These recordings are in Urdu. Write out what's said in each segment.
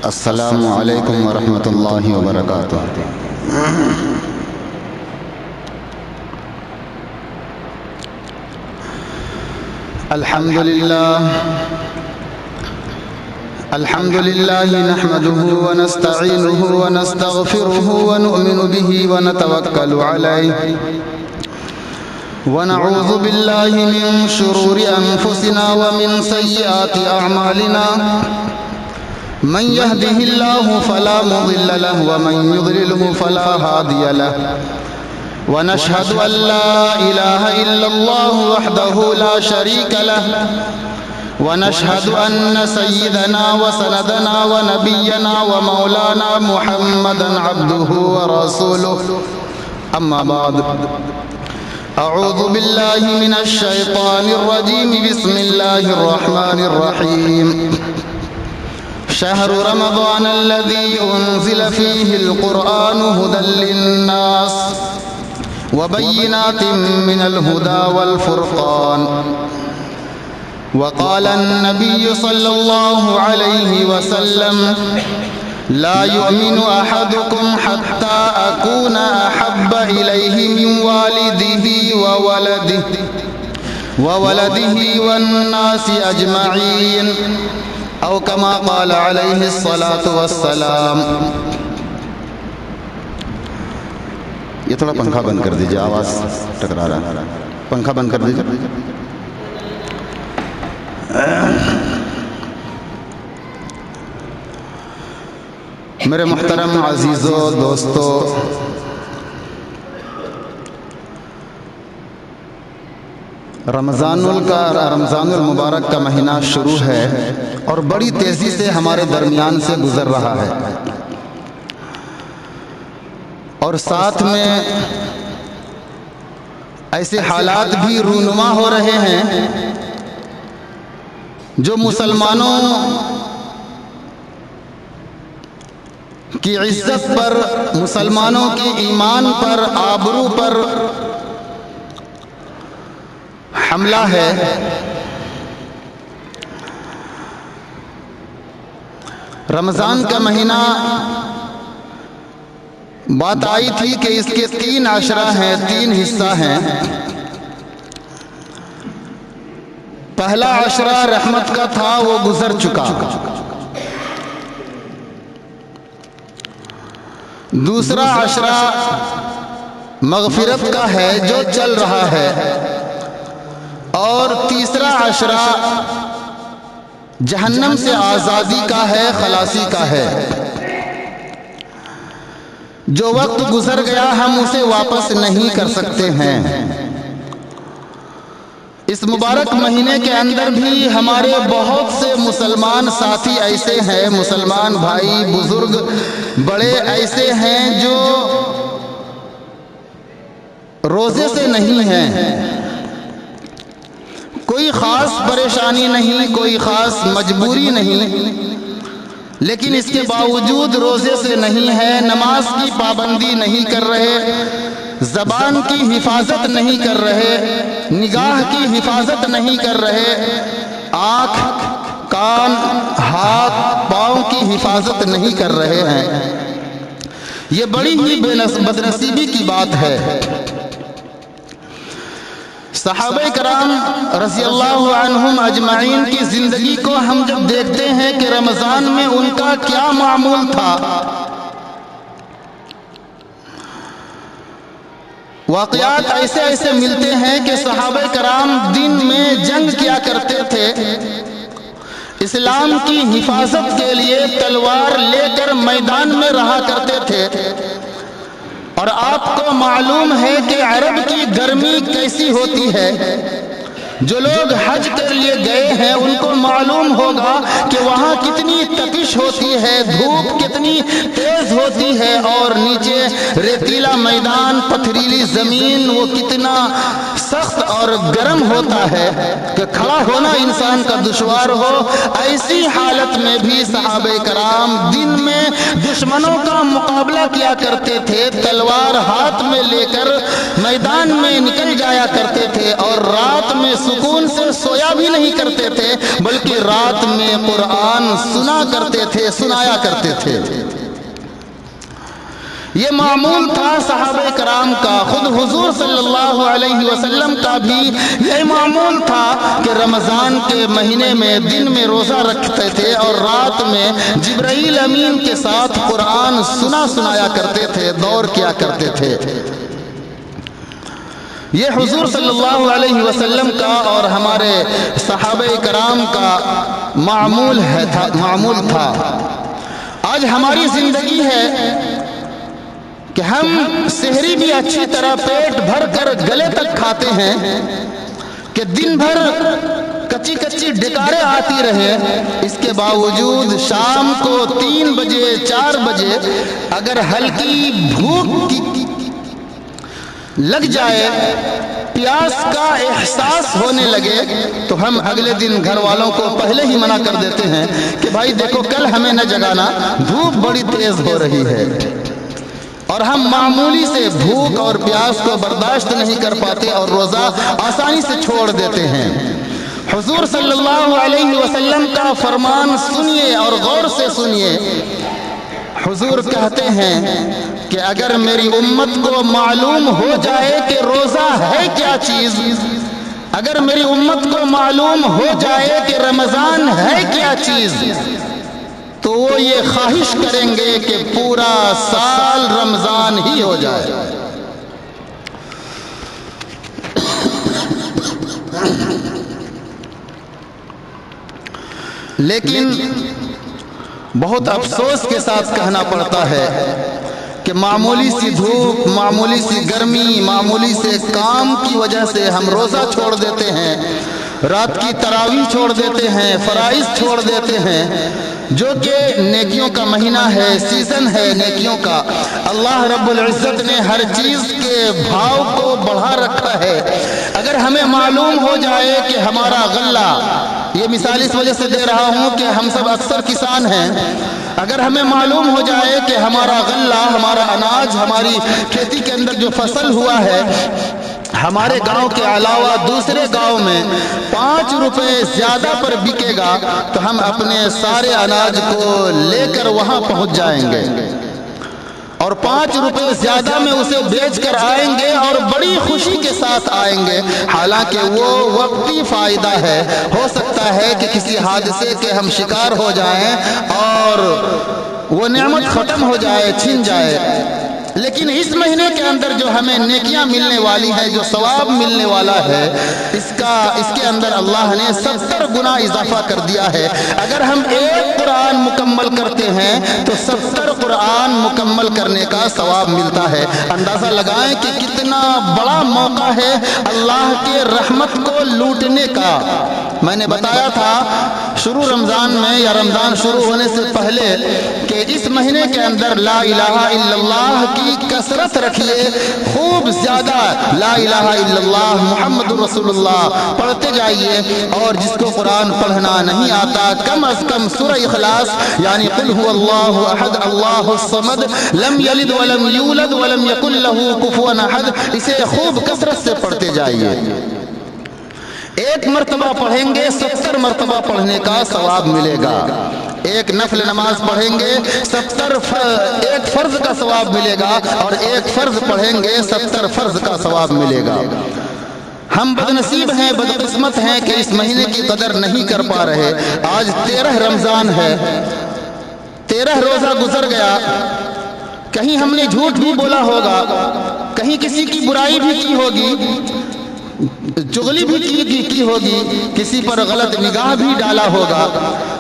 السلام علیکم ورحمۃ اللہ وبرکاتہ۔ الحمد للہ نحمده ونستعینه ونستغفره ونؤمن به ونتوکل علیہ ونعوذ باللہ من شرور انفسنا ومن سیئات اعمالنا من يهده الله فلا مضل له ومن يضلله فلا هادي له ونشهد أن لا إله إلا الله وحده لا شريك له ونشهد أن سيدنا وسندنا ونبينا ومولانا محمدا عبده ورسوله أما بعد أعوذ بالله من الشيطان الرجيم بسم الله الرحمن الرحيم شهر رمضان الذي أنزل فيه القرآن هدى للناس وبينات من الهدى والفرقان وقال النبي صلى الله عليه وسلم لا يؤمن أحدكم حتى أكون أحب إليه من والده وولده والناس أجمعين او کما قال علیہ الصلاۃ والسلام۔ یہ تھوڑا پنکھا بند کر دیجئے، آواز ٹکرا رہا ہے، پنکھا بند کر دیجئے۔ میرے محترم عزیزو دوستو، رمضان المبارک کا مہینہ شروع ہے اور بڑی تیزی سے ہمارے درمیان سے گزر رہا ہے، اور ساتھ میں ایسے حالات بھی رونما ہو رہے ہیں جو مسلمانوں کی عزت پر، مسلمانوں کی ایمان پر، آبرو پر حملہ ہے۔ رمضان کا مہینہ بات آئی تھی کہ اس کے 3 عشرہ ہیں، 3 حصہ ہیں۔ پہلا عشرہ رحمت کا تھا، وہ گزر چکا۔ دوسرا عشرہ مغفرت کا ہے جو چل رہا ہے، اور تیسرا عشرہ جہنم سے آزادی کا ہے، خلاصی کا ہے۔ جو وقت گزر گیا ہم اسے واپس نہیں کر سکتے ہیں۔ اس مبارک مہینے کے اندر بھی ہمارے بہت سے مسلمان ساتھی ایسے ہیں، مسلمان بھائی بزرگ بڑے ایسے ہیں جو روزے سے نہیں ہیں۔ کوئی خاص پریشانی نہیں، کوئی خاص مجبوری نہیں، لیکن اس کے باوجود روزے سے نہیں ہے، نماز کی پابندی نہیں کر رہے، زبان کی حفاظت نہیں کر رہے، نگاہ کی حفاظت نہیں کر رہے، آنکھ، کان، ہاتھ، پاؤں کی حفاظت نہیں کر رہے ہیں۔ یہ بڑی ہی بدنصیبی کی بات ہے۔ صحابہ کرام رضی اللہ عنہم اجمعین کی زندگی کو ہم جب دیکھتے ہیں کہ رمضان میں ان کا کیا معمول تھا، واقعات ایسے ایسے ملتے ہیں کہ صحابہ کرام دن میں جنگ کیا کرتے تھے، اسلام کی حفاظت کے لیے تلوار لے کر میدان میں رہا کرتے تھے۔ اور آپ کو معلوم ہے کہ عرب کی گرمی کیسی ہوتی ہے۔ جو لوگ حج کے لیے گئے ہیں ان کو معلوم ہوگا کہ وہاں کتنی تپش ہوتی ہے، دھوپ کتنی تیز ہوتی ہے، اور نیچے ریتیلا میدان، پتھریلی زمین، وہ کتنا سخت اور گرم ہوتا ہے کہ کھڑا ہونا انسان کا دشوار ہو۔ ایسی حالت میں بھی صحابہ کرام دن میں دشمنوں کا مقابلہ کیا کرتے تھے، تلوار ہاتھ میں لے کر میدان میں نکل جایا کرتے تھے اور رات میں سکون سے سویا بھی نہیں کرتے تھے، بلکہ رات میں قرآن سنا کرتے تھے، سنایا کرتے تھے۔ یہ معمول تھا صحابہ کرام کا، خود حضور صلی اللہ علیہ وسلم کا بھی یہ معمول تھا کہ رمضان کے مہینے میں دن میں روزہ رکھتے تھے اور رات میں جبرائیل امین کے ساتھ قرآن سنایا کرتے تھے، دور کیا کرتے تھے۔ یہ حضور صلی اللہ علیہ وسلم کا اور ہمارے صحابہ کرام کا معمول تھا۔ آج ہماری زندگی ہے کہ ہم سحری بھی اچھی طرح پیٹ بھر کر گلے تک کھاتے ہیں کہ دن بھر کچی کچی ڈکاریں آتی رہے، اس کے باوجود شام کو 3 بجے 4 بجے اگر ہلکی بھوک لگ جائے، پیاس کا احساس ہونے لگے، تو ہم اگلے دن گھر والوں کو پہلے ہی منع کر دیتے ہیں کہ بھائی دیکھو کل ہمیں نہ جگانا، دھوپ بڑی تیز ہو رہی ہے، اور ہم معمولی سے بھوک اور پیاس کو برداشت نہیں کر پاتے اور روزہ آسانی سے چھوڑ دیتے ہیں۔ حضور صلی اللہ علیہ وسلم کا فرمان سنیے اور غور سے سنیے۔ حضور کہتے ہیں کہ اگر میری امت کو معلوم ہو جائے کہ روزہ ہے کیا چیز، اگر میری امت کو معلوم ہو جائے کہ رمضان ہے کیا چیز، تو وہ یہ خواہش کریں گے کہ پورا سال رمضان ہی ہو جائے۔ لیکن بہت افسوس کے ساتھ کہنا پڑتا ہے کہ معمولی سی دھوپ، معمولی سی گرمی، معمولی سے کام کی وجہ سے ہم روزہ چھوڑ دیتے ہیں، رات کی تراویح چھوڑ دیتے ہیں، فرائض چھوڑ دیتے ہیں، جو کہ نیکیوں کا مہینہ ہے، سیزن ہے نیکیوں کا۔ اللہ رب العزت نے ہر چیز کے بھاؤ کو بڑھا رکھا ہے۔ اگر ہمیں معلوم ہو جائے کہ ہمارا غلہ، یہ مثال اس وجہ سے دے رہا ہوں کہ ہم سب اکثر کسان ہیں، اگر ہمیں معلوم ہو جائے کہ ہمارا غلہ، ہمارا اناج، ہماری کھیتی کے اندر جو فصل ہوا ہے، ہمارے گاؤں کے علاوہ دوسرے گاؤں میں 5 روپے زیادہ پر بکے گا، تو ہم اپنے سارے اناج کو لے کر وہاں پہنچ جائیں گے اور 5 روپے زیادہ میں اسے بیچ کر آئیں گے اور بڑی خوشی کے ساتھ آئیں گے، حالانکہ وہ وقتی فائدہ ہے۔ ہو سکتا ہے کہ کسی حادثے کے ہم شکار ہو جائیں اور وہ نعمت ختم ہو جائے، چھن جائے، لیکن اس مہینے کے اندر جو ہمیں نیکیاں ملنے والی ہیں، جو ثواب ملنے والا ہے، اس کے اندر اللہ نے 70 گنا اضافہ کر دیا ہے۔ اگر ہم ایک قرآن مکمل کرتے ہیں تو 70 قرآن مکمل کرنے کا ثواب ملتا ہے۔ اندازہ لگائیں کہ کتنا بڑا موقع ہے اللہ کے رحمت کو لوٹنے کا۔ میں نے بتایا تھا شروع رمضان میں یا رمضان شروع ہونے سے پہلے کہ اس مہینے کے اندر لا الہ الا اللہ کی کثرت رکھیے، خوب زیادہ لا الہ الا اللہ محمد رسول اللہ پڑھتے جائیے، اور جس کو قرآن پڑھنا نہیں آتا کم از کم سورہ اخلاص یعنی قل هو اللہ احد اللہ الصمد لم یلد ولم یولد ولم یکن لہ کفوا احد، اسے خوب کثرت سے پڑھتے جائیے۔ ایک مرتبہ پڑھیں گے 70 مرتبہ پڑھنے کا ثواب ملے گا۔ ایک نفل نماز پڑھیں گے 70 ایک فرض کا ثواب ملے گا، اور ایک فرض پڑھیں گے 70 فرض کا ثواب ملے گا۔ ہم بدنصیب ہیں، بدقسمت ہیں کہ اس مہینے کی قدر نہیں کر پا رہے۔ آج 13 رمضان ہے، 13 روزہ گزر گیا، کہیں ہم نے جھوٹ بھی بولا ہوگا، کہیں کسی کی برائی بھی کی ہوگی، چغلی بھی کی ہوگی، کسی پر غلط نگاہ بھی ڈالا ہوگا۔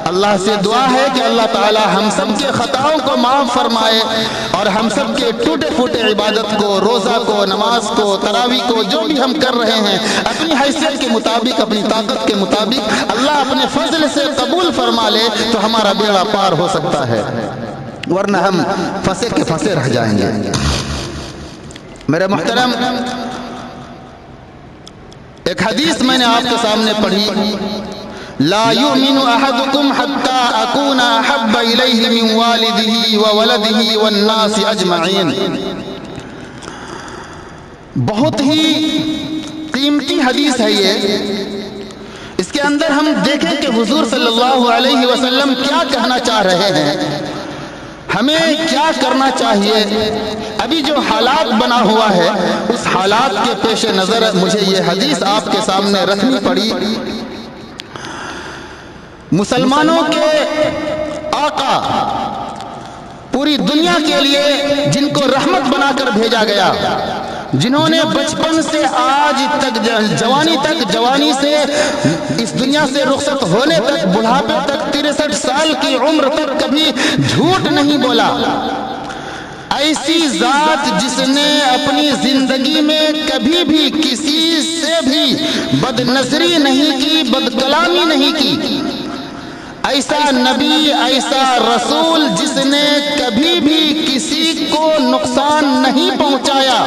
اللہ سے دعا ہے کہ اللہ تعالی ہم سب کے خطاؤں کو معاف فرمائے اور ہم سب کے ٹوٹے پھوٹے عبادت کو، روزہ کو، نماز کو، تراویح کو، جو بھی ہم کر رہے ہیں اپنی حیثیت کے مطابق، اپنی طاقت کے مطابق اللہ اپنے فضل سے قبول فرما لے تو ہمارا بیڑا پار ہو سکتا ہے، ورنہ ہم پھنسے کے پھنسے رہ جائیں گے۔ میرے محترم، ایک حدیث میں نے آپ کے سامنے پڑھی، لا یؤمن احدکم حتی اکون احب الیہ من والدہ وولدہ والناس اجمعین۔ بہت ہی قیمتی حدیث ہے یہ. اس کے اندر ہم دیکھیں کہ حضور صلی اللہ علیہ وسلم کیا کہنا چاہ رہے ہیں، ہمیں کیا کرنا چاہیے. ابھی جو حالات بنا ہوا ہے اس حالات کے پیش نظر مجھے یہ حدیث آپ کے سامنے رکھنی پڑی. مسلمانوں کے آقا پوری دنیا کے لیے جن کو رحمت بنا کر بھیجا گیا، جنہوں نے بچپن سے آج تک جوانی سے اس دنیا سے رخصت ہونے تک، بڑھاپے تک 63 سال کی عمر تک کبھی جھوٹ نہیں بولا. ایسی ذات جس نے اپنی زندگی میں کبھی بھی کسی سے بھی بد نظری نہیں کی، بد کلامی نہیں کی. ایسا نبی، ایسا رسول جس نے کبھی بھی کسی کو نقصان نہیں پہنچایا.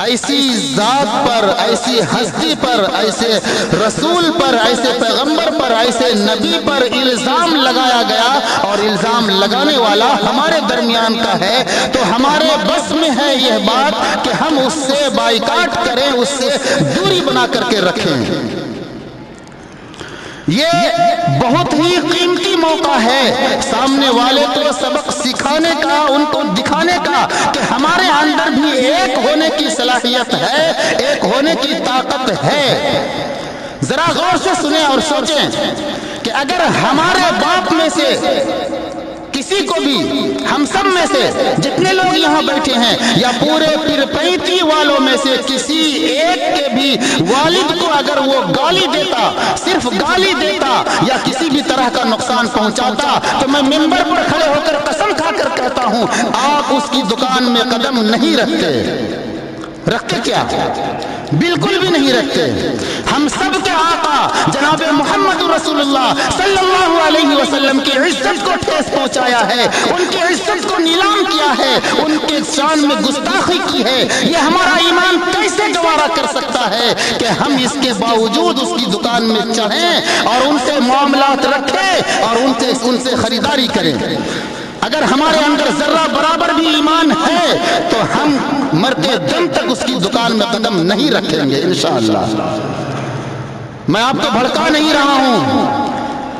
ایسی ذات پر، ایسی ہستی پر، ایسے رسول پر، ایسے پیغمبر پر، ایسے نبی پر الزام لگایا گیا، اور الزام لگانے والا ہمارے درمیان کا ہے، تو ہمارے بس میں ہے یہ بات کہ ہم اس سے بائیکاٹ کریں، اس سے دوری بنا کر کے رکھیں. یہ بہت ہی قیمتی موقع ہے سامنے والے کو سبق سکھانے کا، ان کو دکھانے کا کہ ہمارے اندر بھی ایک ہونے کی صلاحیت ہے، ایک ہونے کی طاقت ہے. ذرا غور سے سنیں اور سوچیں کہ اگر ہمارے باپ میں سے کسی کو بھی، ہم سب میں سے جتنے لوگ یہاں بیٹھے ہیں، یا پورے پرپیتی والوں میں سے کسی ایک کے بھی والد کو اگر وہ گالی دیتا، صرف گالی دیتا یا کسی بھی طرح کا نقصان پہنچاتا، تو میں منبر پر کھڑے ہو کر قسم کھا کر کہتا ہوں آپ اس کی دکان میں قدم نہیں رکھتے کیا؟ بالکل بھی نہیں رکھتے. ہم سب کے آقا جناب محمد رسول اللہ صلی اللہ علیہ وسلم کی عزت کو ٹھیس پہنچایا ہے، ان کی عزت کو نیلام کیا ہے، ان کے شان میں گستاخی کی ہے. یہ ہمارا ایمان کیسے گوارا کر سکتا ہے کہ ہم اس کے باوجود اس کی دکان میں چڑھیں اور ان سے معاملات رکھیں اور ان سے خریداری کریں؟ اگر ہمارے اندر ذرہ برابر بھی ایمان ہے تو ہم مرتے دم تک اس کی دکان میں قدم نہیں رکھیں گے انشاءاللہ. میں آپ کو بھڑکا نہیں رہا ہوں،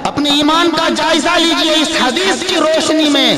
اپنے ایمان کا جائزہ لیجئے. اس حدیث کی روشنی میں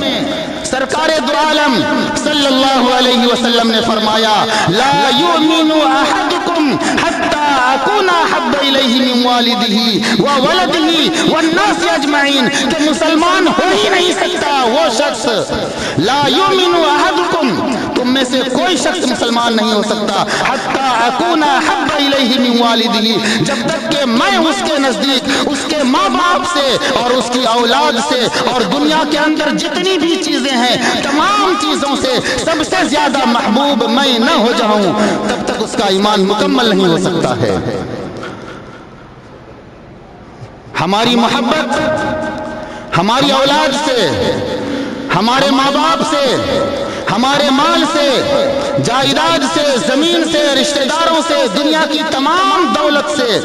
سرکار دو عالم صلی اللہ علیہ وسلم نے فرمایا لا یؤمن احدکم حتی اکون احب الیہ من والدہ وولدہ والناس اجمعین، کہ مسلمان ہو ہی نہیں سکتا وہ شخص، لا یؤمن احدکم، تم میں سے کوئی شخص مسلمان نہیں ہو سکتا، حتی اکون احب الیہ من والدہ، جب تک کہ میں اس کے نزدیک اس کے ماں باپ سے اور اس کی اولاد سے اور دنیا کے اندر جتنی بھی چیزیں ہیں تمام چیزوں سے سب سے زیادہ محبوب میں نہ ہو جاؤں، تب تک اس کا ایمان مکمل نہیں ہو سکتا ہے. ہماری محبت ہماری اولاد سے، ہمارے ماں باپ سے، ہمارے مال سے، جائیداد سے، زمین سے، رشتہ داروں سے، دنیا کی تمام دولت سے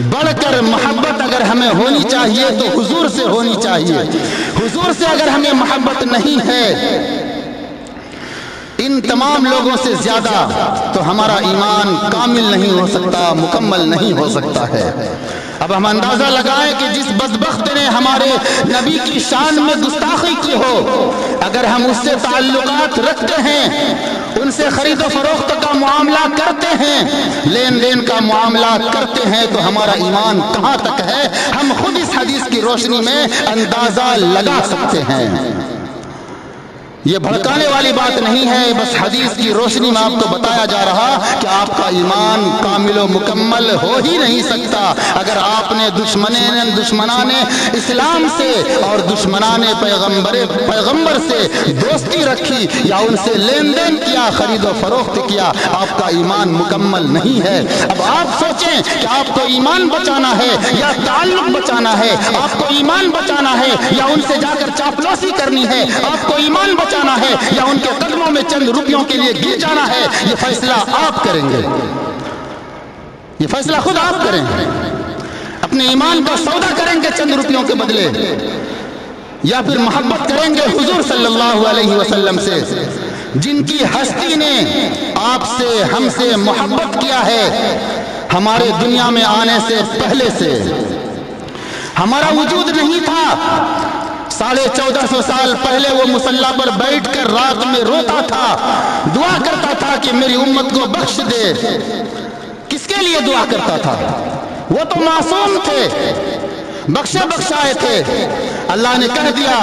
بڑھ کر محبت اگر ہمیں ہونی چاہیے تو حضور سے ہونی چاہیے. حضور سے اگر ہمیں محبت نہیں ہے ان تمام لوگوں سے زیادہ، تو ہمارا ایمان کامل نہیں ہو سکتا، مکمل نہیں ہو سکتا ہے. اب ہم اندازہ لگائیں کہ جس بدبخت نے ہمارے نبی کی شان میں گستاخی کی ہو، اگر ہم اس سے تعلقات رکھتے ہیں، ان سے خرید و فروخت کا معاملہ کرتے ہیں، لین دین کا معاملہ کرتے ہیں، تو ہمارا ایمان کہاں تک ہے ہم خود اس حدیث کی روشنی میں اندازہ لگا سکتے ہیں. یہ بھڑکانے والی بات نہیں ہے، بس حدیث کی روشنی میں آپ کو بتایا جا رہا کہ آپ کا ایمان کامل و مکمل ہو ہی نہیں سکتا اگر آپ نے دشمنان اسلام سے اور دشمنان پیغمبر سے دوستی رکھی یا ان سے لین دین کیا، خرید و فروخت کیا، آپ کا ایمان مکمل نہیں ہے. اب آپ سوچیں کہ آپ کو ایمان بچانا ہے یا تعلق بچانا ہے، آپ کو ایمان بچانا ہے یا ان سے جا کر چاپلوسی کرنی ہے، آپ کو ایمان بچانا ہے یا ان کے قدموں میں چند روپیوں کے لیے گر جانا ہے، یہ فیصلہ آپ کریں گے، یہ فیصلہ خود آپ کریں. اپنے ایمان کا سودا کریں گے چند روپیوں کے بدلے، یا پھر محبت کریں گے حضور صلی اللہ علیہ وسلم سے. جن کی ہستی نے آپ سے ہم سے محبت کیا ہے ہمارے دنیا میں آنے سے پہلے سے ہمارا وجود نہیں تھا 1450 سال پہلے وہ مصلی پر بیٹھ کر رات میں روتا تھا دعا کرتا تھا کہ میری امت کو بخش دے کس کے لیے دعا کرتا تھا وہ تو معصوم تھے بخشے بخشائے تھے اللہ نے کہہ دیا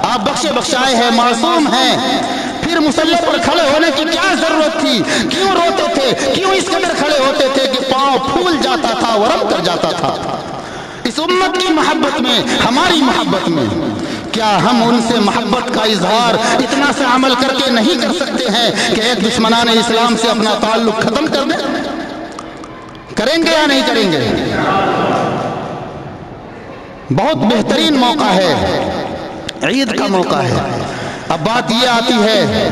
آپ بخشے بخشائے ہیں معصوم ہیں پھر مصلی پر کھڑے ہونے کی کیا ضرورت تھی کیوں روتے تھے کیوں اس قدر کھڑے ہوتے تھے کہ پاؤں پھول جاتا تھا ورم کر جاتا تھا اس امت کی محبت میں ہماری محبت میں کیا ہم ان سے محبت کا اظہار اتنا سے عمل کر کے نہیں کر سکتے ہیں کہ ایک دشمنان اسلام سے اپنا تعلق ختم کر دیں کریں گے یا نہیں کریں گے بہت بہترین موقع ہے عید کا موقع ہے اب بات یہ آتی ہے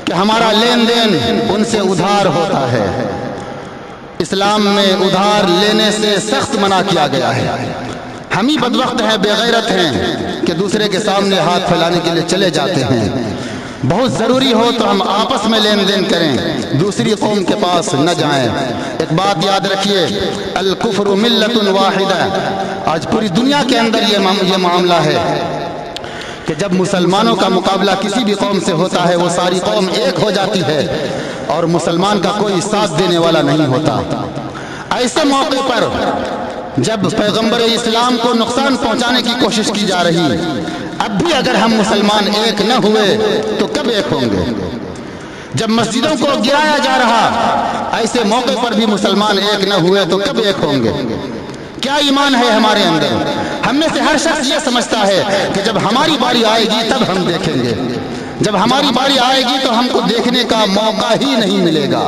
کہ ہمارا لین دین ان سے ادھار ہوتا ہے اسلام میں ادھار لینے سے سخت منع کیا گیا ہے ہم ہی بدبخت ہیں بے غیرت ہیں کہ دوسرے کے سامنے ہاتھ پھیلانے کے لیے چلے جاتے ہیں بہت ضروری ہو تو ہم آپس میں لین دین کریں دوسری قوم کے پاس نہ جائیں ایک بات یاد رکھیے الکفر ملت واحدہ آج پوری دنیا کے اندر یہ معاملہ ہے کہ جب مسلمانوں کا مقابلہ کسی بھی قوم سے ہوتا ہے وہ ساری قوم ایک ہو جاتی ہے اور مسلمان کا کوئی ساتھ دینے والا نہیں ہوتا ایسے موقع پر جب پیغمبر اسلام کو نقصان پہنچانے کی کوشش کی جا رہی اب بھی اگر ہم مسلمان ایک نہ ہوئے تو کب ایک ہوں گے جب مسجدوں کو گرایا جا رہا ایسے موقع پر بھی مسلمان ایک نہ ہوئے تو کب ایک ہوں گے کیا ایمان ہے ہمارے اندر ہم میں سے ہر شخص یہ سمجھتا ہے کہ جب ہماری باری آئے گی تب ہم دیکھیں گے جب ہماری باری آئے گی تو ہم کو دیکھنے کا موقع ہی نہیں ملے گا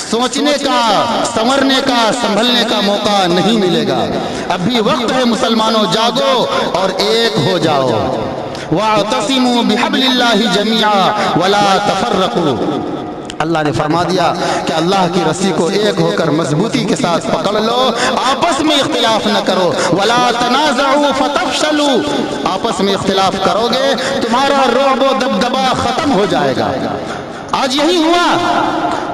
سوچنے کا سنورنے کا سنبھلنے کا موقع نہیں ملے گا اب بھی وقت ہے مسلمانوں جاگو اور ایک ہو جاؤ وَاعْتَصِمُوا بِحَبْلِ اللَّهِ جَمِيعًا وَلَا تَفَرَّقُوا اللہ نے فرما دیا کہ اللہ کی رسی کو ایک ہو کر مضبوطی کے ساتھ پکڑ لو آپس میں اختلاف نہ کرو وَلَا تَنَازَعُوا فَتَفْشَلُوا آپس میں اختلاف کرو گے تمہارا رعب و دبدبہ ختم ہو جائے گا آج یہی ہوا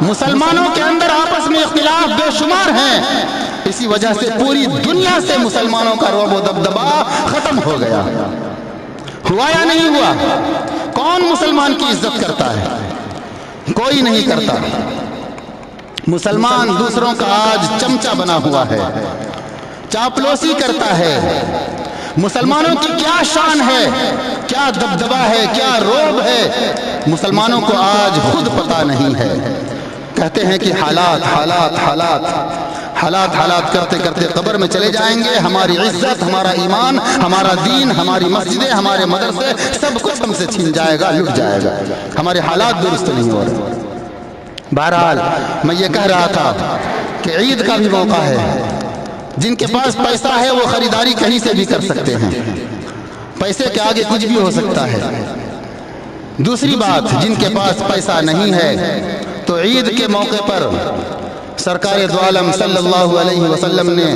مسلمانوں کے اندر آپس میں اختلاف بے شمار ہیں اسی وجہ سے پوری دنیا سے مسلمانوں کا رعب و دبدبہ ختم ہو گیا ہوا یا نہیں ہوا کون مسلمان کی عزت کرتا ہے کوئی نہیں کرتا مسلمان دوسروں کا آج چمچہ بنا ہوا ہے چاپلوسی کرتا ہے مسلمانوں کی کیا شان ہے کیا دبدبہ ہے کیا رعب ہے مسلمانوں کو آج خود پتہ نہیں ہے کہتے ہیں کہ حالات کرتے کرتے قبر میں چلے جائیں گے ہماری عزت ہمارا ایمان ہمارا دین ہماری مسجدیں ہمارے مدرسے سب کچھ ہم سے چھین جائے گا لٹ جائے گا ہمارے حالات درست نہیں ہو رہے بہرحال میں یہ کہہ رہا تھا کہ عید کا بھی موقع ہے جن کے پاس پیسہ ہے وہ خریداری کہیں سے بھی کر سکتے ہیں پیسے کے آگے کچھ بھی ہو سکتا ہے دوسری بات جن کے پاس پیسہ نہیں ہے تو عید کے موقع پر سرکار دو عالم صلی اللہ علیہ وسلم نے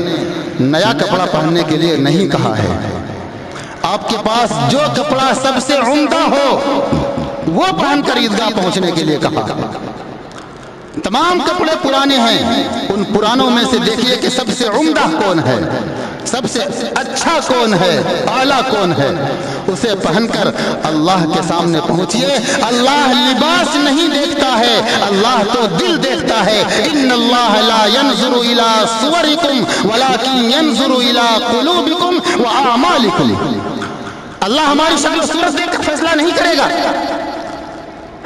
نیا کپڑا پہننے کے لیے نہیں کہا ہے آپ کے پاس جو کپڑا سب سے عمدہ ہو وہ پہن کر عیدگاہ پہنچنے کے لیے کہا تمام کپڑے پرانے ہیں ان پرانوں میں سے دیکھیے کہ سب سے عمدہ کون ہے سب سے اچھا کون ہے اعلیٰ کون ہے اسے پہن کر اللہ کے سامنے پہنچیے اللہ لباس نہیں دیکھتا ہے اللہ تو دل دیکھتا ہے ان اللہ لا ينظر الى صورکم ولكن ينظر الى قلوبکم واعمالکم اللہ ہماری شکل و صورت دیکھ کر فیصلہ نہیں کرے گا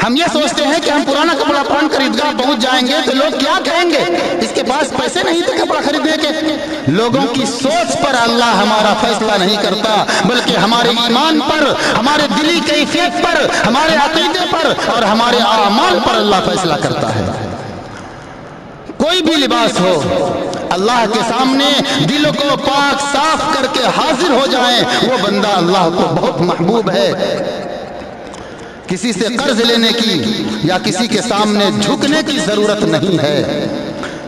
ہم یہ سوچتے ہیں کہ ہم پرانا کپڑا پہن کر عیدگاہ پہنچ جائیں گے تو لوگ کیا کہیں گے اس کے پاس پیسے نہیں تھے کپڑا خریدنے کے لوگوں کی سوچ پر اللہ ہمارا فیصلہ نہیں کرتا بلکہ ہمارے ایمان پر ہمارے دلی کیفیت پر ہمارے عقیدے پر اور ہمارے اعمال پر اللہ فیصلہ کرتا ہے کوئی بھی لباس ہو اللہ کے سامنے دل کو پاک صاف کر کے حاضر ہو جائیں وہ بندہ اللہ کو بہت محبوب ہے کسی سے قرض لینے کی یا کسی کے سامنے جھکنے کی ضرورت نہیں ہے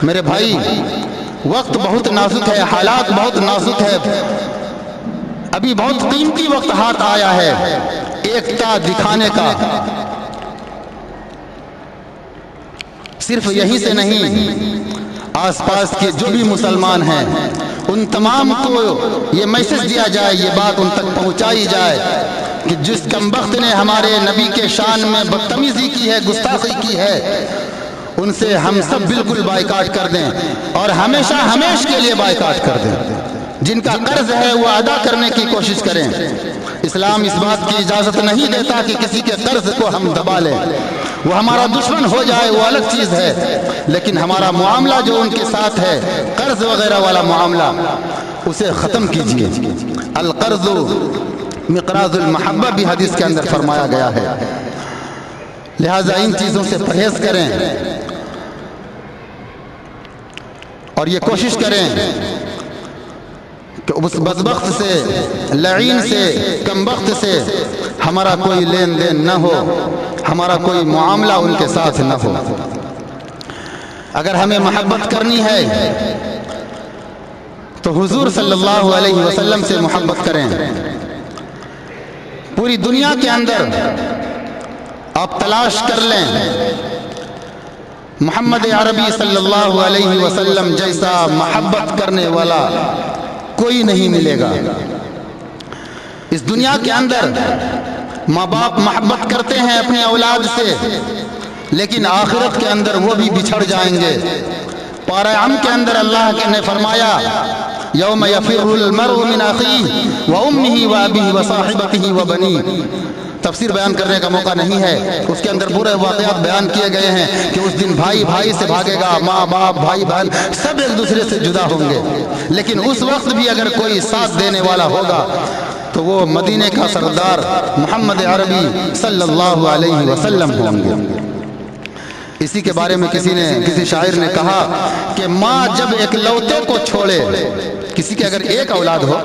میرے بھائی وقت بہت نازک ہے حالات بہت نازک ہے ابھی بہت قیمتی وقت ہاتھ آیا ہے ایکتا دکھانے کا صرف یہیں سے نہیں، آس پاس کے جو بھی مسلمان ہیں ان تمام کو یہ میسج دیا جائے، یہ بات ان تک پہنچائی جائے کہ جس کمبخت نے ہمارے نبی کے شان میں بدتمیزی کی ہے، گستاخی کی ہے، ان سے ہم سب بالکل بائیکاٹ کر دیں اور ہمیشہ ہمیش کے لیے بائیکاٹ کر دیں۔ جن کا قرض ہے وہ ادا کرنے کی کوشش کریں۔ اسلام اس بات کی اجازت نہیں دیتا کہ کسی کے قرض کو ہم دبا لیں، وہ ہمارا دشمن ہو جائے وہ الگ چیز ہے، لیکن ہمارا معاملہ جو ان کے ساتھ ہے، قرض وغیرہ والا معاملہ، اسے ختم کیجئے۔ القرض مقراض المحبہ بھی حدیث کے اندر فرمایا گیا ہے، لہٰذا ان چیزوں سے پرہیز کریں اور یہ کوشش کریں کہ اس بدبخت سے، لعین سے، کمبخت سے ہمارا کوئی لین دین نہ ہو، ہمارا کوئی معاملہ ان کے ساتھ نہ ہو۔ اگر ہمیں محبت کرنی ہے تو حضور صلی اللہ علیہ وسلم سے محبت کریں۔ پوری دنیا کے اندر آپ تلاش کر لیں، محمد عربی صلی اللہ علیہ وسلم جیسا محبت کرنے والا کوئی نہیں ملے گا۔ اس دنیا کے اندر ماں باپ محبت کرتے ہیں اپنے اولاد سے، لیکن آخرت کے اندر وہ بھی بچھڑ جائیں گے۔ پارہ ام کے اندر اللہ نے فرمایا یوم یفر المرء من اخیہ وامہ وابیہ وصاحبتہ وبنیہ۔ تفسیر بیان کرنے کا موقع نہیں ہے، اس کے اندر پورے واقعات بیان کیے گئے ہیں کہ اس دن بھائی بھائی سے بھاگے گا، ماں باپ بھائی بہن سب ایک دوسرے سے جدا ہوں گے، لیکن اس وقت بھی اگر کوئی ساتھ دینے والا ہوگا تو وہ مدینے کا سردار محمد عربی صلی اللہ علیہ وسلم ہوں گے۔ اسی کے بارے میں کسی شاعر نے کہا کہ ماں جب ایک لوتے کو چھوڑے، کسی کے اگر ایک اولاد ہو،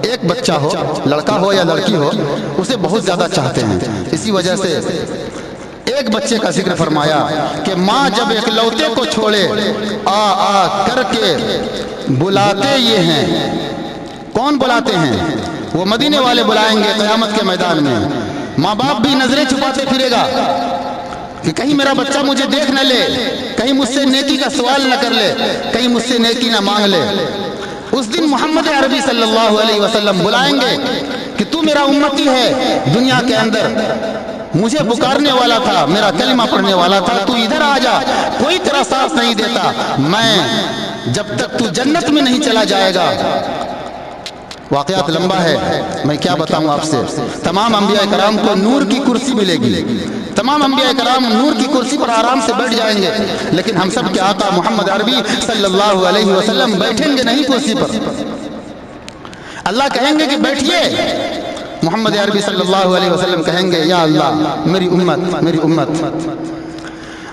ایک بچہ ہو، لڑکا ہو یا لڑکی ہو، اسے بہت زیادہ چاہتے ہیں۔ اسی وجہ سے ایک بچے کا ذکر فرمایا کہ ماں جب ایک لوتے کو چھوڑے آ آ کر کے بلاتے یہ ہیں۔ کون بلاتے ہیں؟ وہ مدینے والے بلائیں گے قیامت کے میدان میں۔ ماں باپ بھی نظریں چھپاتے پھرے گا کہ کہیں میرا بچہ مجھے دیکھ نہ لے، کہیں مجھ سے نیکی کا سوال نہ کر لے، کہیں مجھ سے نیکی نہ مانگ لے۔ اس دن محمد عربی صلی اللہ علیہ وسلم بلائیں گے کہ تو میرا امتی ہے، دنیا کے اندر مجھے پکارنے والا تھا، میرا کلمہ پڑھنے والا تھا، تو ادھر آ جا، کوئی تیرا ساتھ نہیں دیتا، میں جب تک تو جنت میں نہیں چلا جائے گا۔ واقعات لمبا ہے، میں کیا بتاؤں آپ سے۔ تمام انبیاء کرام کو نور کی کرسی ملے گی، تمام انبیاء کرام نور کی کرسی پر آرام سے بیٹھ جائیں گے، لیکن ہم سب کے آقا محمد عربی صلی اللہ علیہ وسلم بیٹھیں گے نہیں کرسی پر۔ اللہ کہیں گے کہ بیٹھیے، محمد عربی صلی اللہ علیہ وسلم کہیں گے یا اللہ میری امت میری امت۔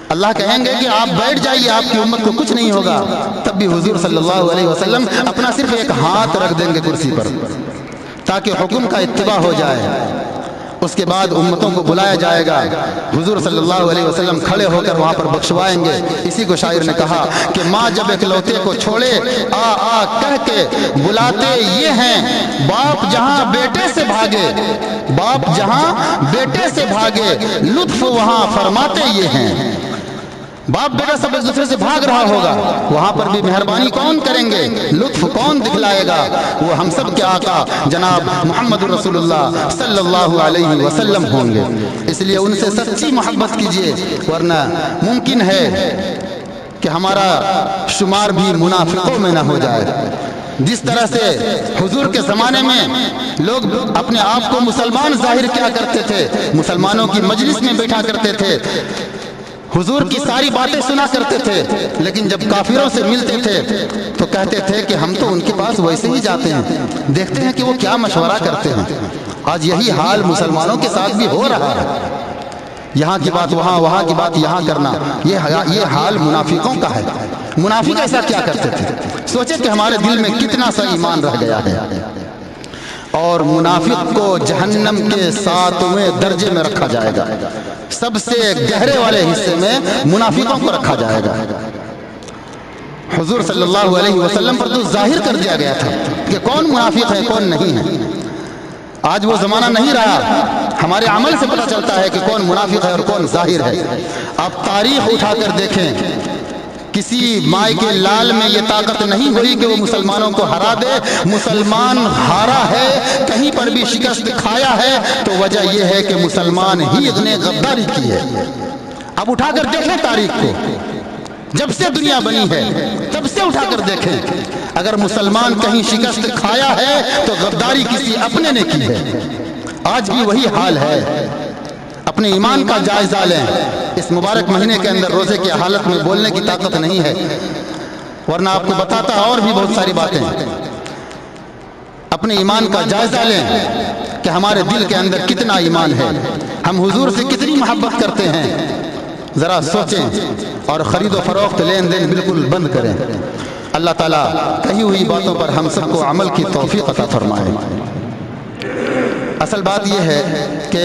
اللہ کہیں گے کہ آپ بیٹھ جائیے، آپ کی امت کو کچھ نہیں ہوگا، تب بھی حضور صلی اللہ علیہ وسلم اپنا صرف ایک ہاتھ رکھ دیں گے کرسی پر تاکہ حکم کا اتباع ہو جائے۔ اس کے بعد امتوں کو بلایا جائے گا، حضور صلی اللہ علیہ وسلم کھڑے ہو کر وہاں پر بخشوائیں گے۔ اسی کو شاعر نے کہا کہ ماں جب ایک لوتے کو چھوڑے آ آ کہہ کے بلاتے یہ ہیں۔ باپ جہاں بیٹے سے بھاگے، باپ جہاں بیٹے سے بھاگے، لطف وہاں فرماتے یہ ہیں۔ باپ بیٹا سب ایک دوسرے سے بھاگ رہا ہوگا، وہاں پر بھی مہربانی کون کریں گے، لطف کون دکھلائے گا؟ وہ ہم سب کے آقا جناب محمد رسول اللہ صلی اللہ علیہ وسلم ہوں گے۔ اس لیے ان سے سچی محبت کیجئے، ورنہ ممکن ہے کہ ہمارا شمار بھی منافقوں میں نہ ہو جائے۔ جس طرح سے حضور کے زمانے میں لوگ اپنے آپ کو مسلمان ظاہر کیا کرتے تھے، مسلمانوں کی مجلس میں بیٹھا کرتے تھے، حضور کی ساری باتیں سنا کرتے تھے، لیکن جب کافروں سے ملتے تھے تو کہتے تھے کہ ہم تو ان کے پاس ویسے ہی جاتے ہیں، دیکھتے ہیں کہ وہ کیا مشورہ کرتے ہیں۔ آج یہی حال مسلمانوں کے ساتھ بھی ہو رہا ہے، یہاں کی بات وہاں، وہاں کی بات یہاں کرنا، یہ حال منافقوں کا ہے۔ منافق ایسا کیا کرتے تھے؟ سوچے کہ ہمارے دل میں کتنا سا ایمان رہ گیا ہے، اور منافق کو جہنم کے 7ویں درجے میں رکھا جائے گا، سب سے گہرے والے حصے میں منافقوں کو رکھا جائے گا۔ حضور صلی اللہ علیہ وسلم پر تو ظاہر کر دیا گیا تھا کہ کون منافق ہے کون نہیں ہے۔ آج وہ زمانہ نہیں رہا ہمارے عمل سے پتہ چلتا ہے کہ کون منافق ہے اور کون ظاہر ہے۔ آپ تاریخ اٹھا کر دیکھیں، کسی مائی کے لال میں یہ طاقت نہیں ہوئی کہ وہ مسلمانوں کو ہرا دے۔ مسلمان ہارا ہے، کہیں پر بھی شکست کھایا ہے تو وجہ یہ ہے کہ مسلمان ہی نے غداری کی ہے۔ اب اٹھا کر دیکھیں تاریخ کو، جب سے دنیا بنی ہے تب سے اٹھا کر دیکھیں، اگر مسلمان کہیں شکست کھایا ہے تو غداری کسی اپنے نے کی ہے۔ آج بھی وہی حال ہے۔ اپنے ایمان کا جائزہ لیں۔ اس مبارک مہینے کے اندر روزے کی حالت میں بولنے کی طاقت نہیں ہے، ورنہ آپ کو بتاتا اور بھی بہت ساری باتیں۔ اپنے ایمان کا جائزہ لیں کہ ہمارے دل کے اندر کتنا ایمان ہے، ہم حضور سے کتنی محبت کرتے ہیں، ذرا سوچیں اور خرید و فروخت لین دین بالکل بند کریں۔ اللہ تعالیٰ کہی ہوئی باتوں پر ہم سب کو عمل کی توفیق عطا فرمائے۔ اصل بات یہ ہے کہ